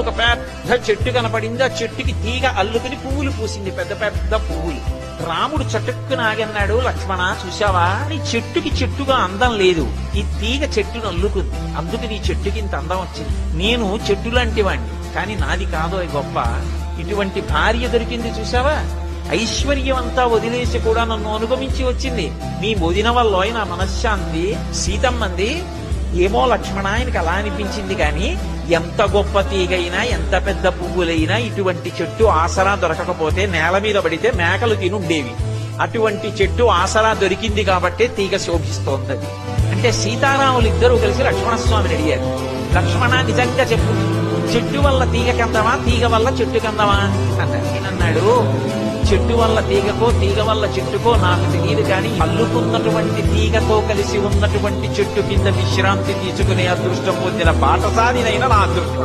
ఒక పెద్ద చెట్టు కనపడింది. ఆ చెట్టుకి తీగ అల్లుకుని పువ్వులు పూసింది, పెద్ద పెద్ద పువ్వులు. రాముడు చటుక్కున ఆగన్నాడు, లక్ష్మణ చూశావా, నీ చెట్టుకి చెట్టుగా అందం లేదు, ఈ తీగ చెట్టును అల్లుకుంది, అందుకు నీ చెట్టుకి ఇంత అందం వచ్చింది. నేను చెట్టు లాంటి వాణ్ణి, కానీ నాది కాదు గొప్ప. ఇటువంటి భార్య దొరికింది చూశావా, ఐశ్వర్యం అంతా వదిలేసి కూడా నన్ను అనుగమించి వచ్చింది. నీ వదిన వల్ల నా మనశ్శాంతి. సీతమ్మంది, ఏమో లక్ష్మణ ఆయనకి అలా అనిపించింది, కానీ ఎంత గొప్ప తీగైనా ఎంత పెద్ద పువ్వులైనా ఇటువంటి చెట్టు ఆసరా దొరకకపోతే నేల మీద పడితే మేకలు తినుండేవి. అటువంటి చెట్టు ఆసరా దొరికింది కాబట్టే తీగ శోభిస్తోంది. అంటే సీతారాములు ఇద్దరూ కలిసి లక్ష్మణస్వామిని అడిగారు, లక్ష్మణ నిజంగా చెప్పు, చెట్టు వల్ల తీగ కందమా, తీగ వల్ల చెట్టు కందమా అన్నారు. నేనన్నాడు, చెట్టు వల్ల తీగకో తీగ వల్ల చెట్టుకో నాకు తెలియదు, కానీ అల్లుకున్నటువంటి తీగతో కలిసి ఉన్నటువంటి చెట్టు కింద విశ్రాంతి తీసుకునే అదృష్టం పొందిన బాటసారినైనా నా అదృష్టం.